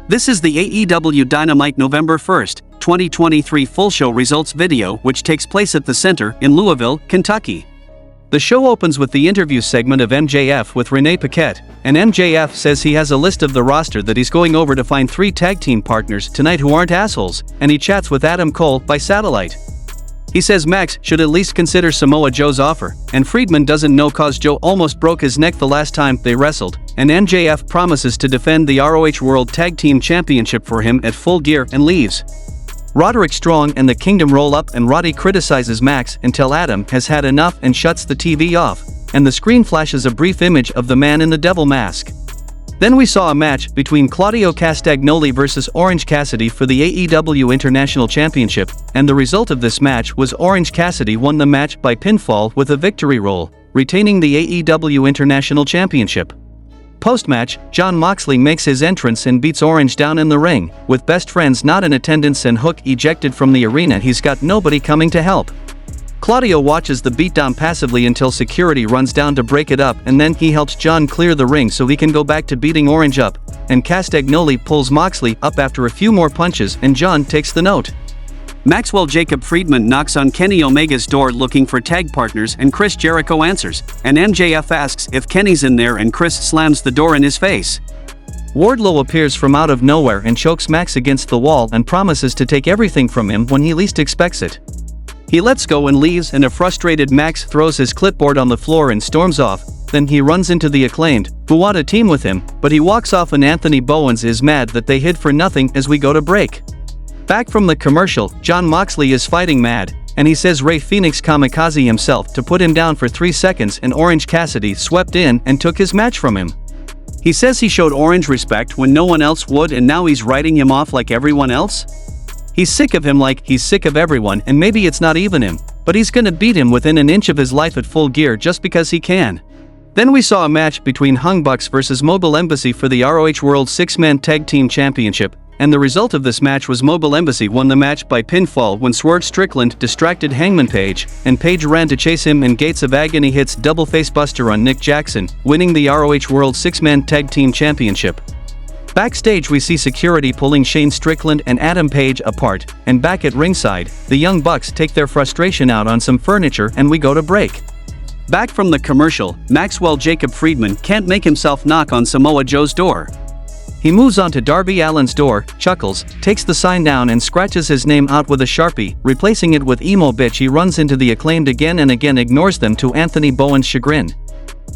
This is the AEW Dynamite November 1st, 2023 full show results video which takes place at the Center in Louisville, Kentucky. The show opens with the interview segment of MJF with Renee Paquette, and MJF says he has a list of the roster that he's going over to find 3 tag team partners tonight who aren't assholes, and he chats with Adam Cole by satellite. He says Max should at least consider Samoa Joe's offer, and Friedman doesn't know cause Joe almost broke his neck the last time they wrestled, and MJF promises to defend the ROH World Tag Team Championship for him at Full Gear and leaves. Roderick Strong and the Kingdom roll up and Roddy criticizes Max until Adam has had enough and shuts the TV off, and the screen flashes a brief image of the man in the devil mask. Then we saw a match between Claudio Castagnoli versus Orange Cassidy for the AEW International Championship, and the result of this match was Orange Cassidy won the match by pinfall with a victory roll, retaining the AEW International Championship. Post-match, Jon Moxley makes his entrance and beats Orange down in the ring, with best friends not in attendance and Hook ejected from the arena. He's got nobody coming to help. Claudio watches the beatdown passively until security runs down to break it up, and then he helps Jon clear the ring so he can go back to beating Orange up, and Castagnoli pulls Moxley up after a few more punches and Jon takes the note. Maxwell Jacob Friedman knocks on Kenny Omega's door looking for tag partners and Chris Jericho answers, and MJF asks if Kenny's in there and Chris slams the door in his face. Wardlow appears from out of nowhere and chokes Max against the wall and promises to take everything from him when he least expects it. He lets go and leaves, and a frustrated Max throws his clipboard on the floor and storms off. Then he runs into the Acclaimed, who want to team with him, but he walks off and Anthony Bowens is mad that they hid for nothing as we go to break. Back from the commercial, Jon Moxley is fighting mad, and he says Rey Fenix kamikaze himself to put him down for 3 seconds, and Orange Cassidy swept in and took his match from him. He says he showed Orange respect when no one else would, and now he's writing him off like everyone else? He's sick of him like he's sick of everyone, and maybe it's not even him, but he's gonna beat him within an inch of his life at Full Gear just because he can. Then we saw a match between Young Bucks versus Mobile Embassy for the ROH World 6-Man Tag Team Championship, and the result of this match was Mobile Embassy won the match by pinfall when Swerve Strickland distracted Hangman Page, and Page ran to chase him, and Gates of Agony hits double facebuster on Nick Jackson, winning the ROH World 6-Man Tag Team Championship. Backstage we see security pulling Shane Strickland and Adam Page apart, and back at ringside, the Young Bucks take their frustration out on some furniture and we go to break. Back from the commercial, Maxwell Jacob Friedman can't make himself knock on Samoa Joe's door. He moves on to Darby Allin's door, chuckles, takes the sign down and scratches his name out with a Sharpie, replacing it with emo bitch. He runs into the Acclaimed again and again ignores them to Anthony Bowens' chagrin.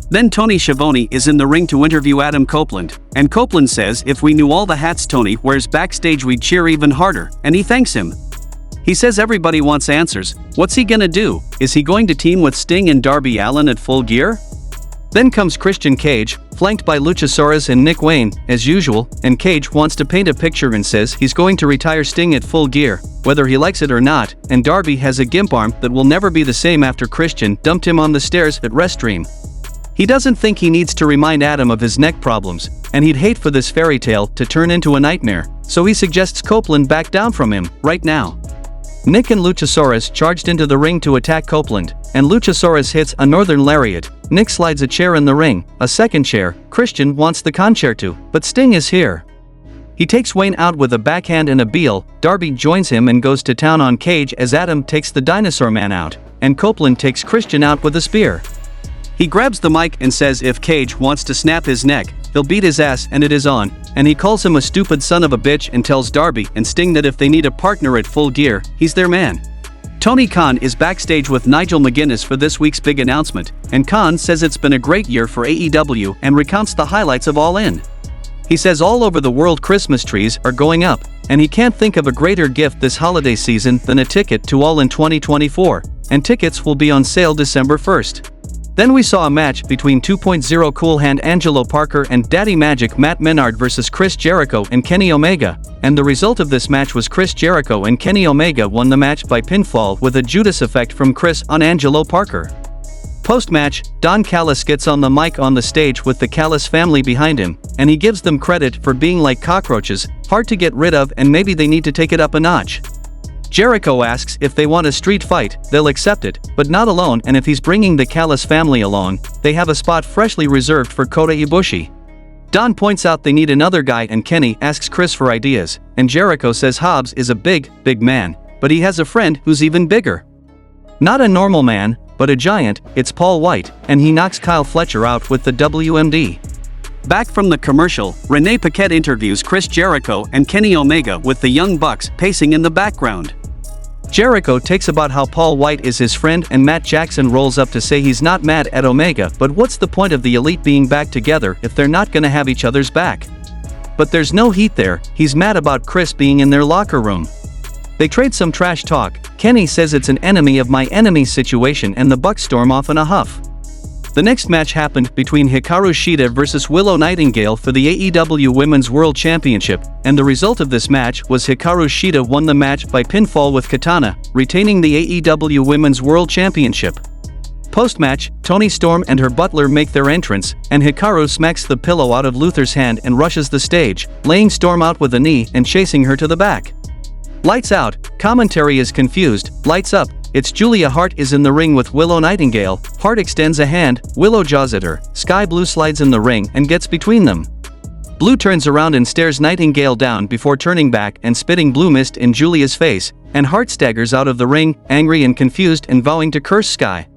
Then Tony Schiavone is in the ring to interview Adam Copeland, and Copeland says if we knew all the hats Tony wears backstage we'd cheer even harder, and he thanks him. He says everybody wants answers. What's he gonna do? Is he going to team with Sting and Darby Allin at Full Gear? Then comes Christian Cage, flanked by Luchasaurus and Nick Wayne, as usual, and Cage wants to paint a picture and says he's going to retire Sting at Full Gear, whether he likes it or not, and Darby has a gimp arm that will never be the same after Christian dumped him on the stairs at Restream. He doesn't think he needs to remind Adam of his neck problems, and he'd hate for this fairy tale to turn into a nightmare, so he suggests Copeland back down from him, right now. Nick and Luchasaurus charged into the ring to attack Copeland, and Luchasaurus hits a Northern Lariat. Nick slides a chair in the ring, a second chair. Christian wants the concerto, but Sting is here. He takes Wayne out with a backhand and a Beal. Darby joins him and goes to town on Cage as Adam takes the Dinosaur Man out, and Copeland takes Christian out with a spear. He grabs the mic and says if Cage wants to snap his neck, he'll beat his ass, and it is on, and he calls him a stupid son of a bitch and tells Darby and Sting that if they need a partner at Full Gear, he's their man. Tony Khan is backstage with Nigel McGuinness for this week's big announcement, and Khan says it's been a great year for AEW and recounts the highlights of All In. He says all over the world Christmas trees are going up, and he can't think of a greater gift this holiday season than a ticket to All In 2024, and tickets will be on sale December 1st. Then we saw a match between 2.0 Cool Hand Angelo Parker and Daddy Magic Matt Menard versus Chris Jericho and Kenny Omega, and the result of this match was Chris Jericho and Kenny Omega won the match by pinfall with a Judas effect from Chris on Angelo Parker. Post-match, Don Callis gets on the mic on the stage with the Callis family behind him, and he gives them credit for being like cockroaches, hard to get rid of, and maybe they need to take it up a notch. Jericho asks if they want a street fight, they'll accept it, but not alone, and if he's bringing the Callis family along, they have a spot freshly reserved for Kota Ibushi. Don points out they need another guy and Kenny asks Chris for ideas, and Jericho says Hobbs is a big man, but he has a friend who's even bigger. Not a normal man, but a giant, it's Paul Wight, and he knocks Kyle Fletcher out with the WMD. Back from the commercial, Renee Paquette interviews Chris Jericho and Kenny Omega with the Young Bucks pacing in the background. Jericho takes about how Paul Wight is his friend and Matt Jackson rolls up to say he's not mad at Omega, but what's the point of the Elite being back together if they're not gonna have each other's back? But there's no heat there, he's mad about Chris being in their locker room. They trade some trash talk, Kenny says it's an enemy of my enemy situation and the Bucks storm off in a huff. The next match happened between Hikaru Shida versus Willow Nightingale for the AEW Women's World Championship, and the result of this match was Hikaru Shida won the match by pinfall with Katana, retaining the AEW Women's World Championship. Post-match, Toni Storm and her butler make their entrance, and Hikaru smacks the pillow out of Luther's hand and rushes the stage, laying Storm out with a knee and chasing her to the back. Lights out, commentary is confused, lights up, it's Julia Hart is in the ring with Willow Nightingale, Hart extends a hand, Willow jaws at her, Sky Blue slides in the ring and gets between them. Blue turns around and stares Nightingale down before turning back and spitting blue mist in Julia's face, and Hart staggers out of the ring, angry and confused and vowing to curse Sky.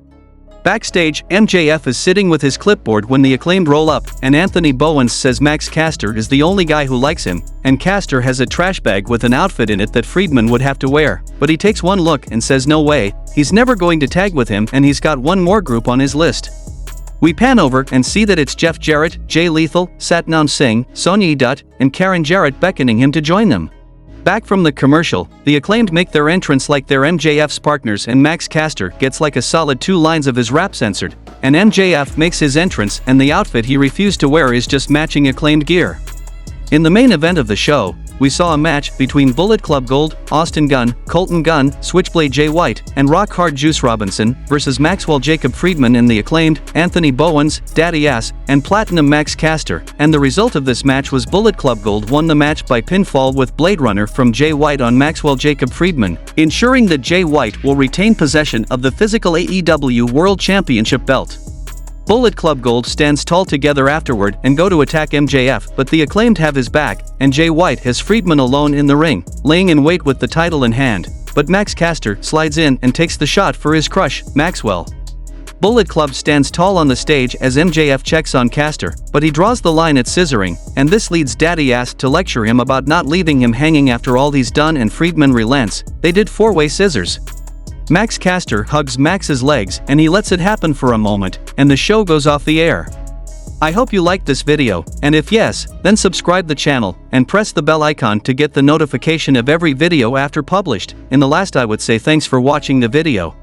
Backstage, MJF is sitting with his clipboard when the Acclaimed roll up, and Anthony Bowens says Max Caster is the only guy who likes him, and Caster has a trash bag with an outfit in it that Friedman would have to wear, but he takes one look and says no way, he's never going to tag with him and he's got one more group on his list. We pan over and see that it's Jeff Jarrett, Jay Lethal, Satnam Singh, Sonya Dutt, and Karen Jarrett beckoning him to join them. Back from the commercial, the Acclaimed make their entrance like they're MJF's partners and Max Caster gets like a solid 2 lines of his rap censored, and MJF makes his entrance and the outfit he refused to wear is just matching Acclaimed gear. In the main event of the show, we saw a match between Bullet Club Gold, Austin Gunn, Colton Gunn, Switchblade Jay White, and Rock Hard Juice Robinson versus Maxwell Jacob Friedman and the Acclaimed, Anthony Bowens, Daddy Ass, and Platinum Max Caster, and the result of this match was Bullet Club Gold won the match by pinfall with Blade Runner from Jay White on Maxwell Jacob Friedman, ensuring that Jay White will retain possession of the physical AEW World Championship belt. Bullet Club Gold stands tall together afterward and go to attack MJF, but the Acclaimed have his back, and Jay White has Friedman alone in the ring, laying in wait with the title in hand, but Max Caster slides in and takes the shot for his crush, Maxwell. Bullet Club stands tall on the stage as MJF checks on Caster, but he draws the line at scissoring, and this leads Daddy Ass to lecture him about not leaving him hanging after all he's done, and Friedman relents. They did 4-way scissors. Max Caster hugs Max's legs and he lets it happen for a moment, and the show goes off the air. I hope you liked this video, and if yes, then subscribe the channel and press the bell icon to get the notification of every video after published. In the last I would say thanks for watching the video.